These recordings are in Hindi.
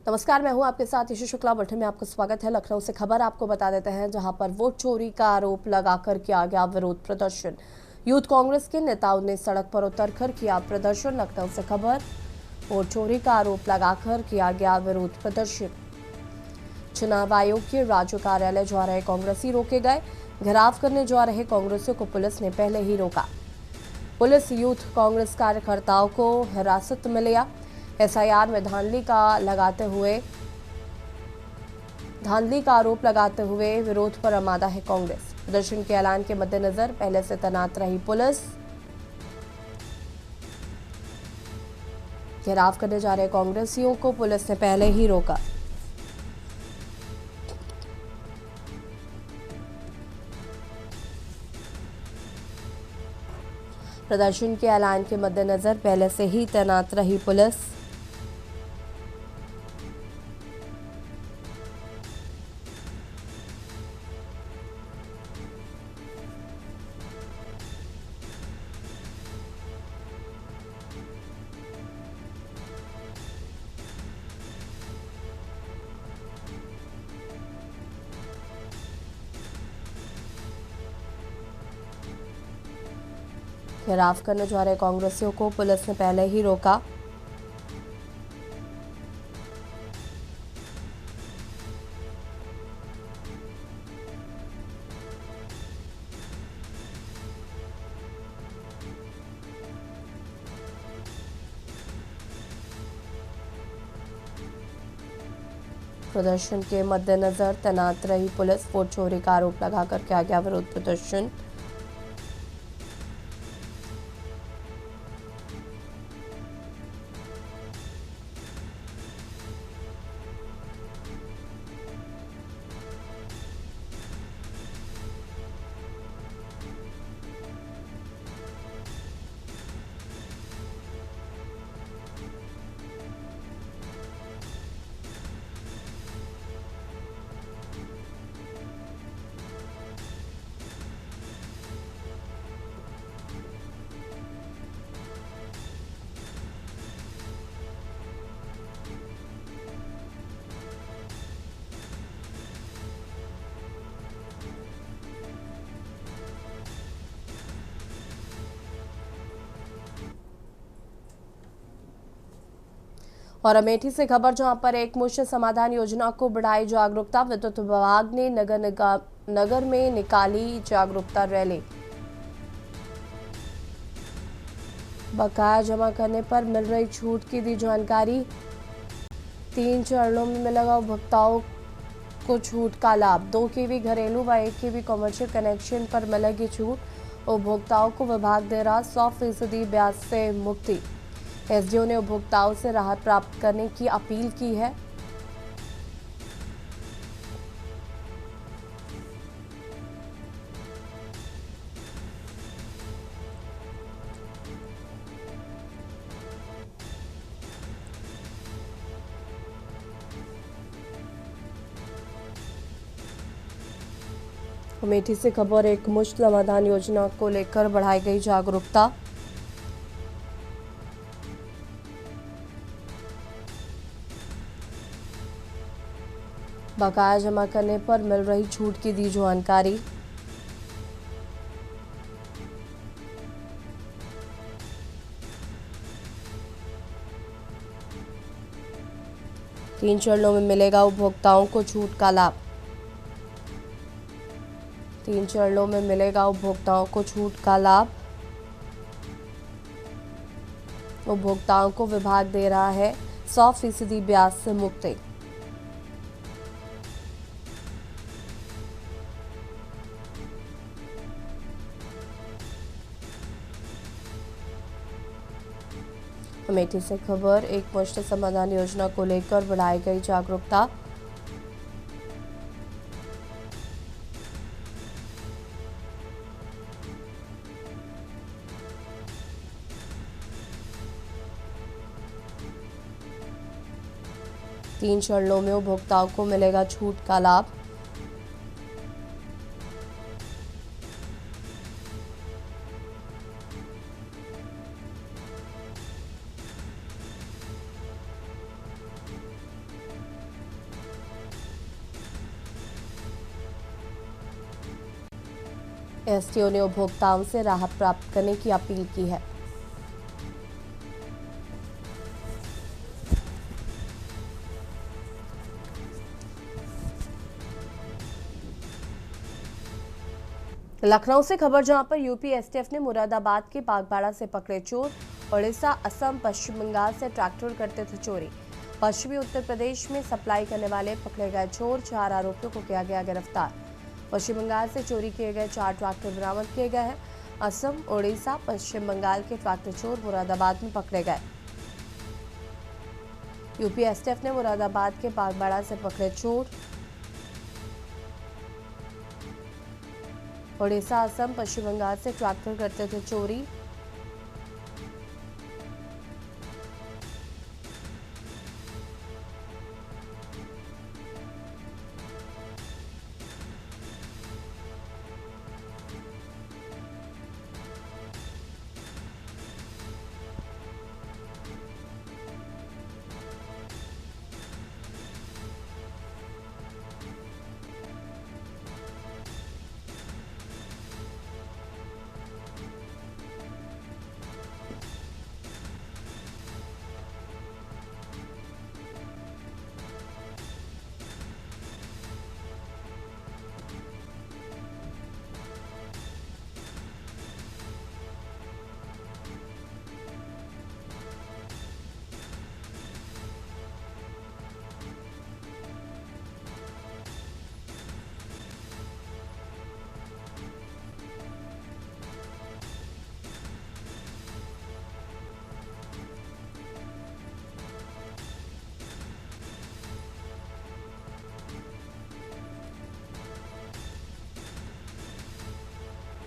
नमस्कार, मैं हूं आपके साथ यशु शुक्ला। बुलेटिन में आपका स्वागत है। लखनऊ से खबर आपको बता देते हैं, जहां पर वोट चोरी का आरोप लगाकर किया गया विरोध प्रदर्शन। यूथ कांग्रेस के नेताओं ने सड़क पर उतरकर किया प्रदर्शन। लखनऊ से खबर, वोट चोरी का आरोप लगाकर किया गया विरोध प्रदर्शन। चुनाव आयोग के राज्य कार्यालय जा रहे कांग्रेसी रोके गए। घेराव करने जा रहे कांग्रेसियों को पुलिस ने पहले ही रोका। पुलिस यूथ कांग्रेस कार्यकर्ताओं को हिरासत में लिया। एसआईआर में धांधली का आरोप लगाते हुए विरोध पर आमादा है कांग्रेस। प्रदर्शन के ऐलान के मद्देनजर पहले से तैनात रही पुलिस। घेराव करने जा रहे कांग्रेसियों को पुलिस ने पहले ही रोका। प्रदर्शन के ऐलान के मद्देनजर पहले से ही तैनात रही पुलिस। घेराव करने जा रहे कांग्रेसियों को पुलिस ने पहले ही रोका। प्रदर्शन के मद्देनजर तैनात रही पुलिस। वोट चोरी का आरोप लगाकर किया गया विरोध प्रदर्शन। और अमेठी से खबर, जहां पर एक मुश्त समाधान योजना को बढ़ाई जागरूकता। विद्युत विभाग ने नगर में निकाली जागरूकता रैली। बकाया जमा करने पर मिल रही छूट की दी जानकारी। 3 चरणों में मिलेगा उपभोक्ताओं को छूट का लाभ। 2 केवी घरेलू व 1 केवी कमर्शियल कनेक्शन पर मिलेगी छूट। उपभोक्ताओं को विभाग दे रहा 100% ब्याज से मुक्ति। एसडीओ ने उपभोक्ताओं से राहत प्राप्त करने की अपील की है। अमेठी से खबर, एक मुश्त समाधान योजना को लेकर बढ़ाई गई जागरूकता। बकाया जमा करने पर मिल रही छूट की दी जानकारी। तीन चरणों में मिलेगा उपभोक्ताओं को छूट का लाभ। 3 चरणों में मिलेगा उपभोक्ताओं को छूट का लाभ। उपभोक्ताओं को विभाग दे रहा है 100% ब्याज से मुक्ति। अमेठी से खबर, एक मुश्त समाधान योजना को लेकर बढ़ाई गई जागरूकता। तीन चरणों में उपभोक्ताओं को मिलेगा छूट का लाभ। एसटीओ ने उपभोक्ताओं से राहत प्राप्त करने की अपील की है। लखनऊ से खबर, जहां पर यूपी एसटीएफ ने मुरादाबाद के बागबाड़ा से पकड़े चोर। उड़ीसा, असम, पश्चिम बंगाल से ट्रैक्टर करते थे चोरी। पश्चिमी उत्तर प्रदेश में सप्लाई करने वाले पकड़े गए चोर, 4 आरोपियों को किया गया गिरफ्तार। पश्चिम बंगाल से चोरी किए गए 4 ट्रैक्टर बरामद किए गए हैं। असम, उड़ीसा, पश्चिम बंगाल के ट्रैक्टर चोर मुरादाबाद में पकड़े गए। यूपी एसटीएफ ने मुरादाबाद के बागबाड़ा से पकड़े चोर। उड़ीसा, असम, पश्चिम बंगाल से ट्रैक्टर करते थे चोरी।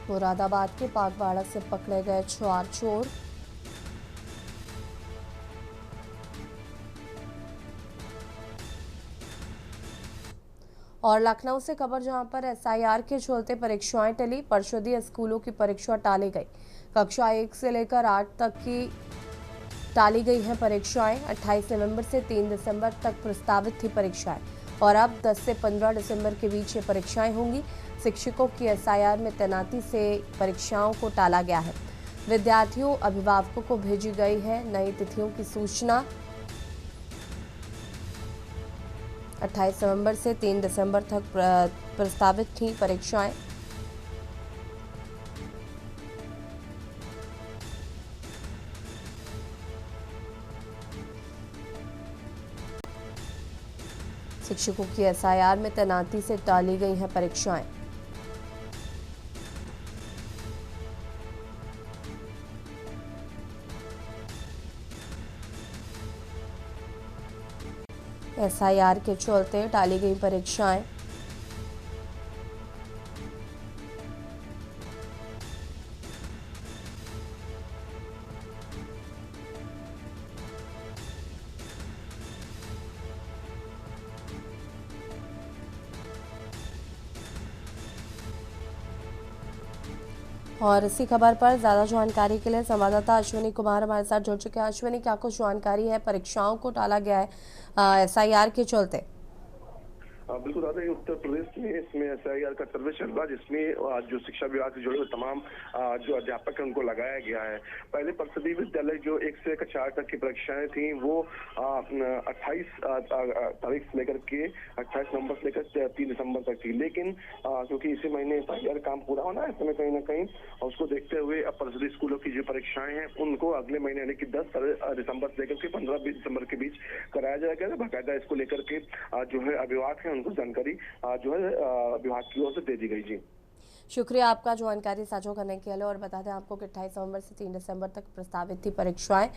मुरादाबाद के बागबाड़ा से पकड़े गए 4 चोर। और लखनऊ से खबर, जहां पर एसआईआर के चलते परीक्षाएं टली। परिषदीय स्कूलों की परीक्षा टाली गई। कक्षा 1 से लेकर 8 तक की टाली गई हैं परीक्षाएं। 28 नवंबर से 3 दिसंबर तक प्रस्तावित थी परीक्षाएं और अब 10 से 15 दिसंबर के बीच ये परीक्षाएं होंगी। शिक्षकों की एसआईआर में तैनाती से परीक्षाओं को टाला गया है। विद्यार्थियों, अभिभावकों को भेजी गई है नई तिथियों की सूचना। 28 नवंबर से 3 दिसंबर तक प्रस्तावित थी परीक्षाएं। शिक्षकों की एसआईआर में तैनाती से टाली गई हैं परीक्षाएं। एसआईआर के चलते टाली गई परीक्षाएं। और इसी खबर पर ज्यादा जानकारी के लिए संवाददाता अश्विनी कुमार हमारे साथ जुड़ चुके हैं। अश्विनी, क्या कुछ जानकारी है? परीक्षाओं को टाला गया है एसआईआर के चलते। बिल्कुल दादा, उत्तर प्रदेश में इसमें एसआईआर का सर्वे चल रहा है, जिसमें जो शिक्षा विभाग से जुड़े हुए तमाम जो अध्यापक हैं उनको लगाया गया है। पहले परिषदीय विद्यालय जो 1 से लेकर 4 तक की परीक्षाएं थी वो 28 तारीख से लेकर के 28 नवंबर से लेकर 3 दिसंबर तक थी। लेकिन क्योंकि इसी महीने एसआईआर काम पूरा होना है, इसमें कहीं ना कहीं उसको देखते हुए अब परिषदीय स्कूलों की जो परीक्षाएं हैं उनको अगले महीने यानी कि 10 दिसंबर से लेकर के 15-20 दिसंबर के बीच कराया जाएगा। बाकायदा इसको लेकर के जो है अभिभावक है उनको जानकारी जो है विभाग की ओर से दे दी गई। जी शुक्रिया आपका जानकारी साझा करने के लिए। और बता दें आपको कि 28 नवंबर से 3 दिसंबर तक प्रस्तावित थी परीक्षाएं।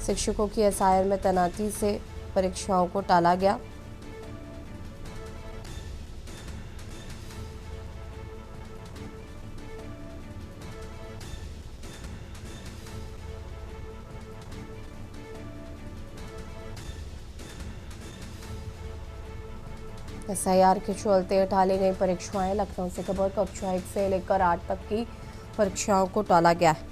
शिक्षकों की एसआईआर में तैनाती से परीक्षाओं को टाला गया। एसआईआर के चलते टाली गई परीक्षाएं। लखनऊ से खबर, कक्षा 1 से लेकर 8 तक की परीक्षाओं को टाला गया है।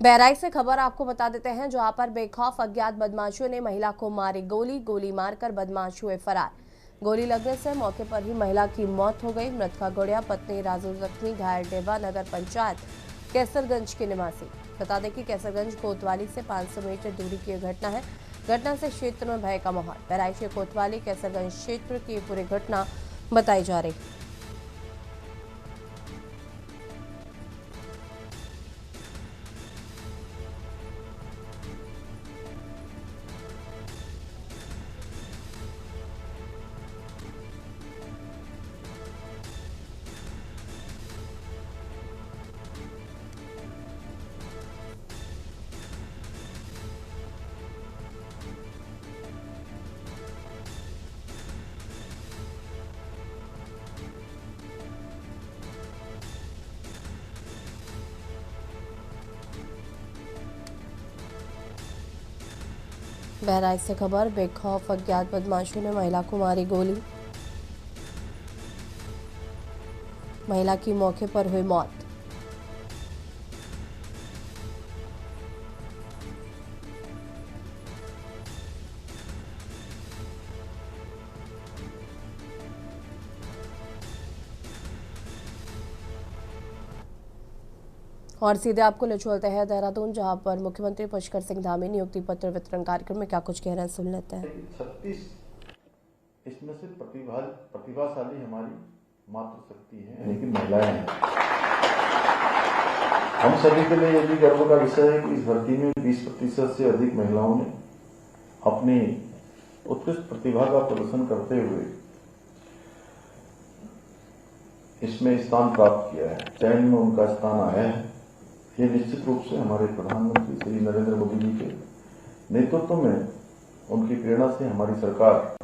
बहराइच से खबर आपको बता देते हैं, जहां पर बेखौफ अज्ञात बदमाशों ने महिला को मारी गोली मारकर बदमाश हुए फरार। गोली लगने से मौके पर ही महिला की मौत हो गई। मृतका गौड़िया पत्नी राजू जख्मी, घायल डेवा नगर पंचायत कैसरगंज के निवासी। बता दें कि कैसरगंज कोतवाली से 500 मीटर दूरी की घटना है। घटना से क्षेत्र में भय का माहौल। बहराइच के कोतवाली कैसरगंज क्षेत्र की पूरी घटना बताई जा रही। बहराइच से खबर, बेखौफ अज्ञात बदमाशों ने महिला को मारी गोली, महिला की मौके पर हुई मौत। और सीधे आपको ले चलते हैं देहरादून, जहां पर मुख्यमंत्री पुष्कर सिंह धामी नियुक्ति पत्र वितरण कार्यक्रम में क्या कुछ कह रहे हैं, सुन लेते हैं। 36 इसमें से प्रतिभाशाली हमारी मातृशक्ति है, लेकिन महिलाएं हैं। हम सभी के लिए ये भी गर्व का विषय है कि इस भर्ती में 20% से अधिक महिलाओं ने अपनी उत्कृष्ट प्रतिभा का प्रदर्शन करते हुए इसमें स्थान प्राप्त किया है। चयन में उनका स्थान आया है। ये निश्चित रूप से हमारे प्रधानमंत्री श्री नरेंद्र मोदी जी के नेतृत्व में, उनकी प्रेरणा से हमारी सरकार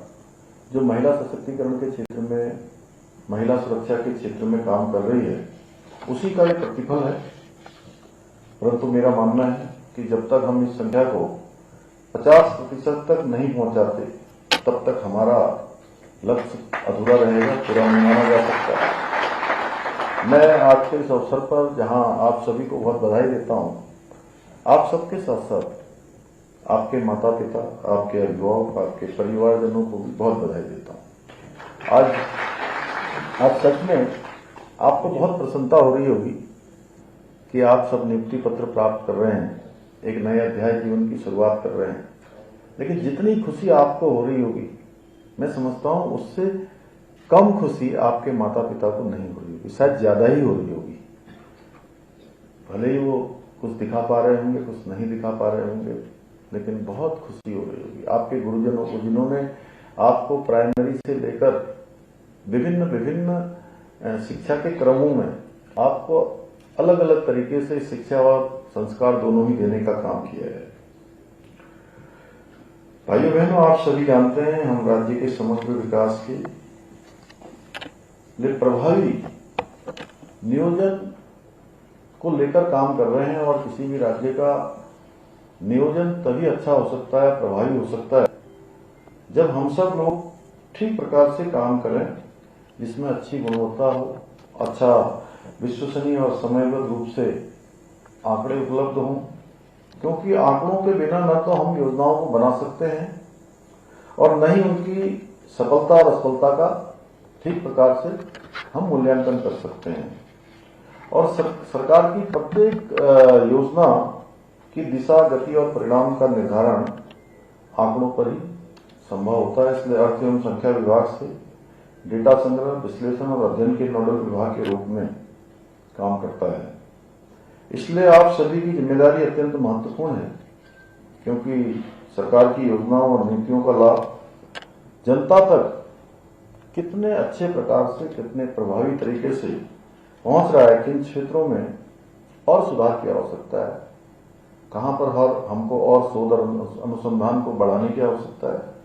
जो महिला सशक्तिकरण के क्षेत्र में, महिला सुरक्षा के क्षेत्र में काम कर रही है, उसी का एक प्रतिफल है। परंतु मेरा मानना है कि जब तक हम इस संख्या को 50% तक नहीं पहुंचाते, तब तक हमारा लक्ष्य अधूरा रहेगा, पूरा नहीं माना जा सकता। मैं आज के इस अवसर पर जहां आप सभी को बहुत बधाई देता हूं, आप सबके साथ साथ आपके माता पिता, आपके अभिभावक, आपके परिवारजनों को भी बहुत बधाई देता हूं। आज सच में आपको बहुत प्रसन्नता हो रही होगी कि आप सब नियुक्ति पत्र प्राप्त कर रहे हैं, एक नए अध्याय जीवन की शुरुआत कर रहे हैं। लेकिन जितनी खुशी आपको हो रही होगी, मैं समझता हूं उससे कम खुशी आपके माता पिता को नहीं हो रही होगी, शायद ज्यादा ही हो रही होगी। भले ही वो कुछ दिखा पा रहे होंगे, कुछ नहीं दिखा पा रहे होंगे, लेकिन बहुत खुशी हो रही होगी आपके गुरुजनों को, जिन्होंने आपको प्राइमरी से लेकर विभिन्न शिक्षा के क्रमों में आपको अलग अलग तरीके से शिक्षा और संस्कार दोनों ही देने का काम किया है। भाइयों बहनों, आप सभी जानते हैं हम राज्य के समग्र विकास के लिए प्रभावी नियोजन को लेकर काम कर रहे हैं। और किसी भी राज्य का नियोजन तभी अच्छा हो सकता है, प्रभावी हो सकता है, जब हम सब लोग ठीक प्रकार से काम करें, जिसमें अच्छी गुणवत्ता हो, अच्छा विश्वसनीय और समयबद्ध रूप से आंकड़े उपलब्ध हों। क्योंकि आंकड़ों के बिना न तो हम योजनाओं को बना सकते हैं और न ही उनकी सफलता और असफलता का ठीक प्रकार से हम मूल्यांकन कर सकते हैं। और सरकार की प्रत्येक योजना की दिशा, गति और परिणाम का निर्धारण आंकड़ों पर ही संभव होता है। इसलिए अर्थ एवं संख्या विभाग से डेटा संग्रह, विश्लेषण और अध्ययन के नोडल विभाग के रूप में काम करता है। इसलिए आप सभी की जिम्मेदारी अत्यंत महत्वपूर्ण है, क्योंकि सरकार की योजनाओं और नीतियों का लाभ जनता तक कितने अच्छे प्रकार से, कितने प्रभावी तरीके से पहुंच रहा है, किन क्षेत्रों में और सुधार की आवश्यकता है, कहां पर हमको और शोध और अनुसंधान को बढ़ाने की आवश्यकता है।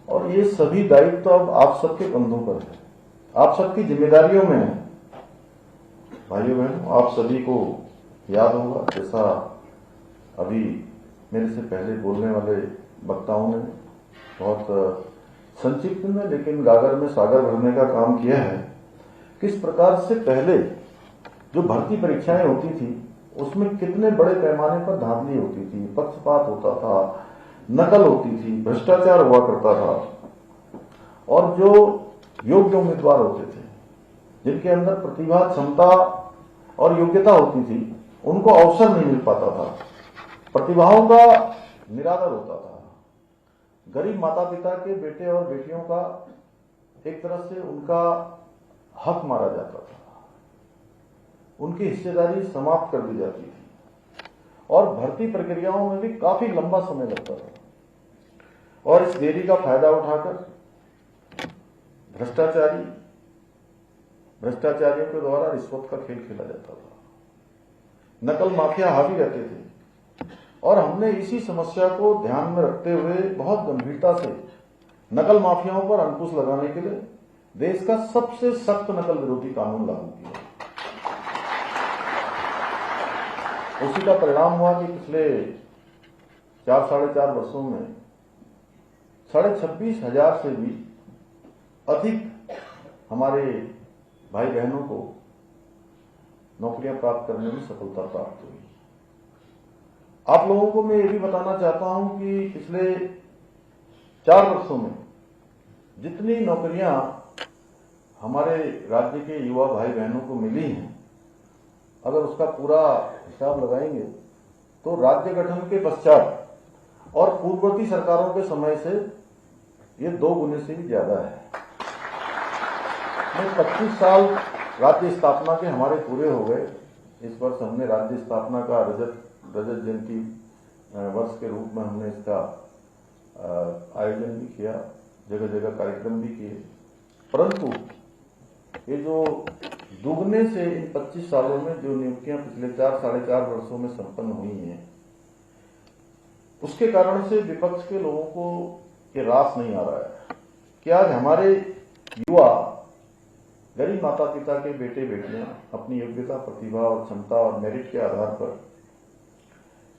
और ये सभी दायित्व अब आप सबके कंधों पर है, आप सबकी जिम्मेदारियों में है। भाइयों बहनों, आप सभी को याद होगा, जैसा अभी मेरे से पहले बोलने वाले वक्ताओं ने बहुत संक्षिप्त में लेकिन गागर में सागर भरने का काम किया है, किस प्रकार से पहले जो भर्ती परीक्षाएं होती थी उसमें कितने बड़े पैमाने पर धांधली होती थी, पक्षपात होता था, नकल होती थी, भ्रष्टाचार हुआ करता था, और जो योग्य उम्मीदवार होते थे, जिनके अंदर प्रतिभा, क्षमता और योग्यता होती थी, उनको अवसर नहीं मिल पाता था, प्रतिभाओं का निरादर होता था। गरीब माता पिता के बेटे और बेटियों का एक तरह से उनका हक मारा जाता था, उनकी हिस्सेदारी समाप्त कर दी जाती थी, और भर्ती प्रक्रियाओं में भी काफी लंबा समय लगता था। और इस देरी का फायदा उठाकर भ्रष्टाचारियों के द्वारा रिश्वत का खेल खेला जाता था, नकल माफिया हावी रहते थे। और हमने इसी समस्या को ध्यान में रखते हुए बहुत गंभीरता से नकल माफियाओं पर अंकुश लगाने के लिए देश का सबसे सख्त नकल विरोधी कानून लागू किया। उसी का परिणाम हुआ कि पिछले 4-4.5 वर्षों में 26,500 से भी अधिक हमारे भाई बहनों को नौकरियां प्राप्त करने में सफलता प्राप्त हुई। आप लोगों को मैं ये भी बताना चाहता हूं कि पिछले 4 वर्षों में जितनी नौकरियां हमारे राज्य के युवा भाई बहनों को मिली हैं, अगर उसका पूरा हिसाब लगाएंगे तो राज्य गठन के पश्चात और पूर्ववर्ती सरकारों के समय से ये 2 गुने से भी ज्यादा है। 25 साल राज्य स्थापना के हमारे पूरे हो गए। इस वर्ष हमने राज्य स्थापना का रजत जयंती वर्ष के रूप में हमने इसका आयोजन भी किया, जगह जगह कार्यक्रम भी किए। परंतु ये जो दुगने से इन 25 सालों में जो नियुक्तियां पिछले 4-4.5 वर्षों में संपन्न हुई हैं, उसके कारण से विपक्ष के लोगों को ये रास नहीं आ रहा है कि आज हमारे युवा गरीब माता पिता के बेटे बेटियां अपनी योग्यता, प्रतिभा और क्षमता और मेरिट के आधार पर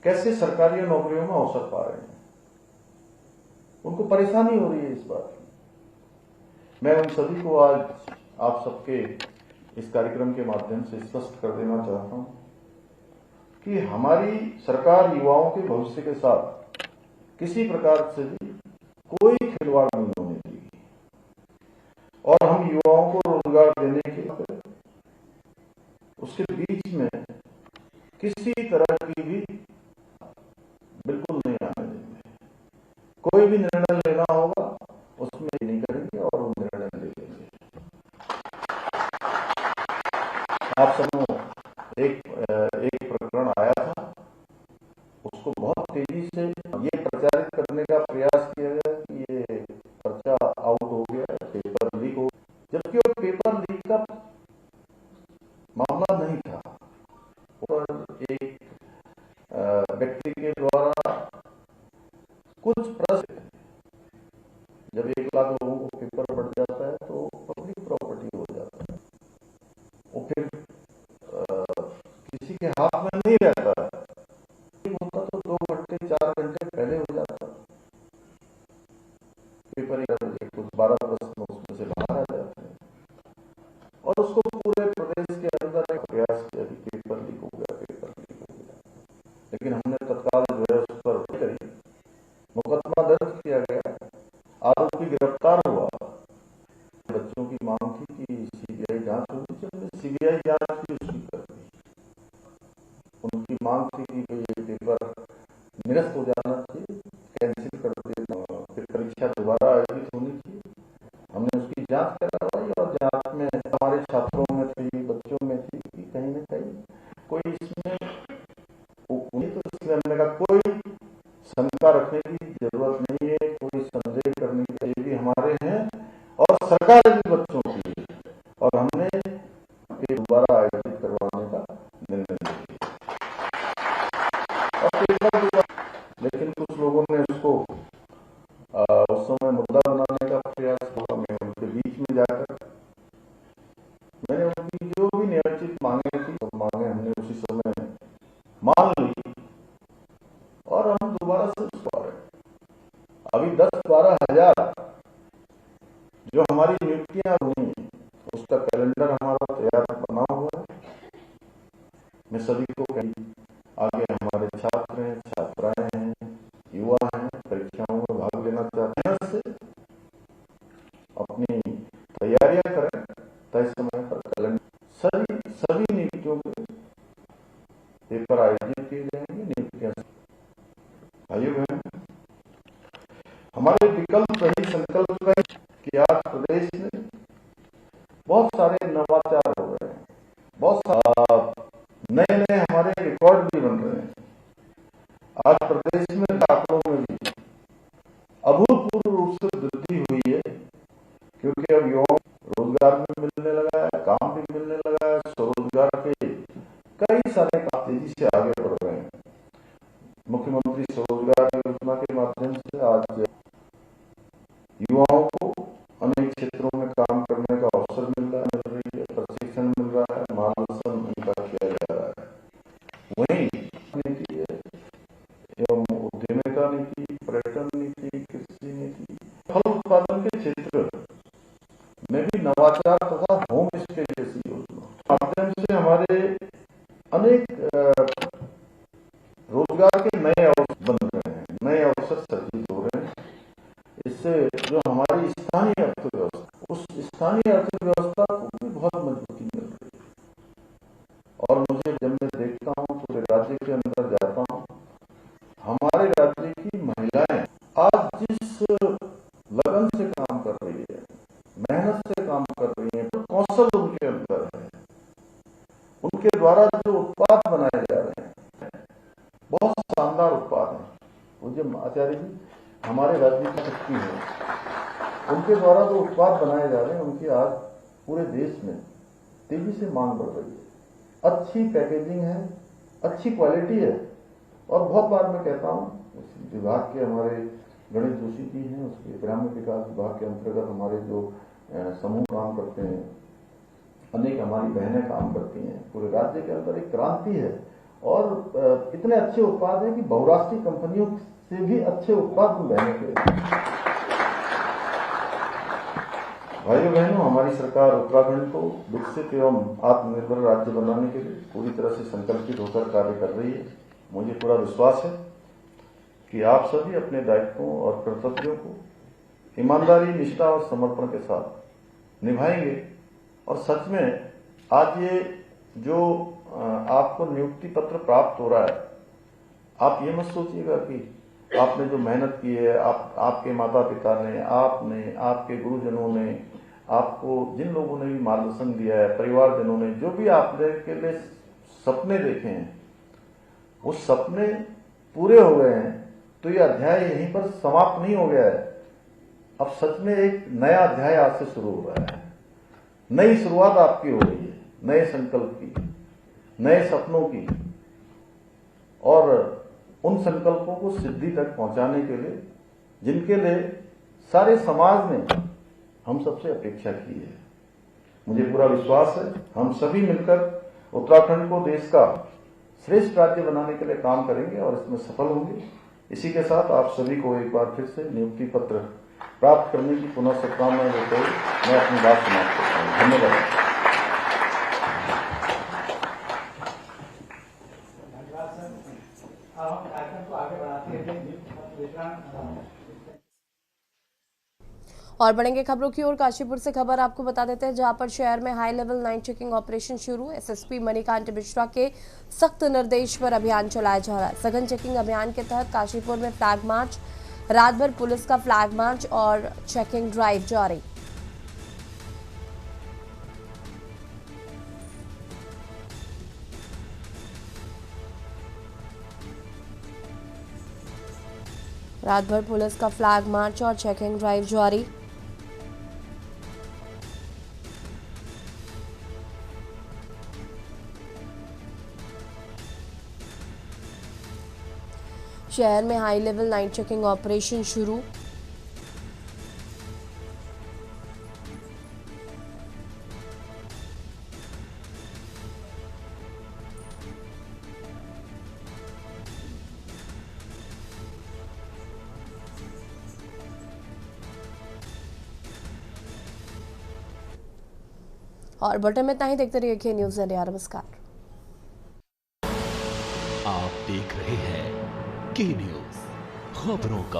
कैसे सरकारी नौकरियों में अवसर पा रहे हैं। उनको परेशानी हो रही है इस बात की। मैं उन सभी को आज आप सबके इस कार्यक्रम के माध्यम से स्पष्ट कर देना चाहता हूं कि हमारी सरकार युवाओं के भविष्य के साथ किसी प्रकार से भी कोई खिलवाड़ नहीं होने देगी, और हम युवाओं को रोजगार देने के लिए उसके बीच में किसी तरह की भी बिल्कुल नहीं आने देंगे। कोई भी निर्णय लेना होगा उसमें नहीं करेंगे और वो निर्णय ले लेंगे। आप सब एक प्रकरण आया था, उसको बहुत तेजी से ये प्रचारित करने का प्रयास किया गया कि ये पर्चा आउट हो गया, पेपर लीक हो, जबकि वो पेपर लीक का मामला नहीं था। और एक व्यक्ति के द्वारा कुछ प्रश्न, जब 1 लाख लोगों को पेपर पड़ जाता है तो पब्लिक प्रॉपर्टी हो जाता है, वो फिर किसी के हाथ में नहीं रहता है। होता तो 2 घंटे 4 घंटे पहले हो जाता, पेपर कुछ 12 प्रश्न उसमें से बाहर आ जाते हैं, और उसको पूरे प्रदेश के अंदर एक प्रयास किया कि पेपर लीक हो गया, पेपर लीक हो गया। लेकिन हमने तत्काल जो है उस पर करी, मुकदमा दर्ज किया गया, आरोपी गिरफ्तार हुआ। बच्चों की मांग थी कि सीबीआई जांच होनी चाहिए, सीबीआई जांच की उसकी कर दी। उनकी मांग थी कि ये पेपर निरस्त हो जाना चाहिए, कैंसिल कर देना, फिर परीक्षा दोबारा आयोजित होनी चाहिए। हमने उसकी जांच करवाई, और जांच में हमारे छात्रों में थी, बच्चों में थी कि कहीं न कहीं कोई इसमें सरकार भी बच्चों की है और हमने ये दोबारा आयोजित करवाने का निर्णय लिया। और लेकिन कुछ लोगों ने उसको उस समय मुद्दा बनाने का प्रयास किया। मैं उनके बीच में जाकर मैंने उनकी जो भी न्यायोचित मांगे थी वो मांगे हमने उसी समय मान ली और हम दोबारा से उसको आ रहे। अभी 10-12 हजार जो हमारी नियुक्तियां हुई उसका कैलेंडर हमारा तैयार बना हुआ है। मैं सभी को आगे हमारे छात्र हैं, छात्राएं हैं, युवा हैं, परीक्षाओं में भाग लेना चाहते हैं से अपनी तैयारियां करें। तय समय पर कैलेंडर सभी नियुक्तियों के पेपर आयोजित किए जाएंगे। नियुक्तियां भाइयों बहन, हमारे विकल्प रही संकल्प रही कि आज प्रदेश में बहुत सारे नवाचार हो रहे हैं, बहुत नए नए हमारे रिकॉर्ड भी बन रहे हैं। आज प्रदेश में आंकड़ों में भी अभूतपूर्व रूप से वृद्धि हुई है, क्योंकि अब युवाओं रोजगार भी मिलने लगा है, काम भी मिलने लगा है। स्वरोजगार के कई सारे काम तेजी से आगे बढ़ रहे हैं। मुख्यमंत्री स्वरोजगार योजना के माध्यम से आज युवाओं को अनेक क्षेत्रों में काम करने का अवसर मिल रही है, प्रशिक्षण मिल रहा है, मार्गदर्शन उनका किया जा रहा है। वहीं नीति है एवं उद्यमिता नीति, पर्यटन नीति, कृषि नीति, फल उत्पादन के क्षेत्र में भी नवाचार तथा होम स्टे जैसी योजना माध्यम से हमारे अनेक रोजगार के नए अवसर बन रहे हैं, नए अवसर सृजित हो रहे हैं। इससे जो हमारी स्थानीय अर्थव्यवस्था, उस स्थानीय अर्थव्यवस्था को भी बहुत मजबूती मिल रही है। और मुझे जब मैं देखता हूँ पूरे राज्य के अंदर जाता हूँ, हमारे राज्य की महिलाएं आज जिस लगन से काम कर रही है, मेहनत से काम कर रही है, तो कौशल उनके अंदर है, उनके द्वारा जो उत्पाद बनाए जा रहे हैं बहुत शानदार उत्पाद है। पूज्य आचार्य जी हमारे राज्य की शक्ति है, उनके द्वारा जो उत्पाद बनाए जा रहे हैं उनकी आज पूरे देश में तेजी से मांग बढ़ रही है। अच्छी पैकेजिंग है, अच्छी क्वालिटी है। और बहुत बार मैं कहता हूँ, उस विभाग के हमारे गणेश जोशी जी हैं, उसके ग्राम्य विकास विभाग के अंतर्गत हमारे जो समूह काम करते हैं, अनेक हमारी बहनें काम करती हैं। पूरे राज्य के अंदर एक क्रांति है और इतने अच्छे उत्पाद हैं कि बहुराष्ट्रीय कंपनियों से भी अच्छे उत्पाद बहने के। भाइयों बहनों, हमारी सरकार उत्तराखंड को विकसित एवं आत्मनिर्भर राज्य बनाने के लिए पूरी तरह से संकल्पित होकर कार्य कर रही है। मुझे पूरा विश्वास है कि आप सभी अपने दायित्वों और कर्तव्यों को ईमानदारी, निष्ठा और समर्पण के साथ निभाएंगे। और सच में आज ये जो आपको नियुक्ति पत्र प्राप्त हो रहा है, आप ये मत सोचिएगा कि आपने जो मेहनत की है, आपके माता पिता ने, आपने, आपके गुरुजनों ने, आपको जिन लोगों ने भी मार्गदर्शन दिया है, परिवारजनों ने जो भी आपने के लिए सपने देखे हैं, वो सपने पूरे हो गए हैं। तो ये अध्याय यहीं पर समाप्त नहीं हो गया है। अब सच में एक नया अध्याय आज से शुरू हो रहा है। नई शुरुआत आपकी हो रही है, नए संकल्प की, नए सपनों की, और उन संकल्पों को सिद्धि तक पहुंचाने के लिए जिनके लिए सारे समाज ने हम सबसे अपेक्षा की है। मुझे पूरा विश्वास है हम सभी मिलकर उत्तराखंड को देश का श्रेष्ठ राज्य बनाने के लिए काम करेंगे और इसमें सफल होंगे। इसी के साथ आप सभी को एक बार फिर से नियुक्ति पत्र प्राप्त करने की पुनः शुभकामनाएं देते हुए मैं अपनी बात समाप्त करता हूँ। धन्यवाद। और बढ़ेंगे खबरों की ओर। काशीपुर से खबर आपको बता देते हैं, जहां पर शहर में high level night checking operation शुरू। एसएसपी मणिकांत मिश्रा के सख्त निर्देश पर अभियान चलाया जा रहा है। सघन चेकिंग अभियान के तहत काशीपुर में फ्लैग मार्च, रात भर पुलिस का फ्लैग मार्च और चेकिंग ड्राइव जारी। रात भर पुलिस का फ्लैग मार्च और चेकिंग ड्राइव जारी। शहर में high level night checking operation शुरू। और बुलेटिन में इतना ही। देखते रहिए न्यूज़ इंडिया। नमस्कार। आप देख रहे हैं के न्यूज़, खबरों का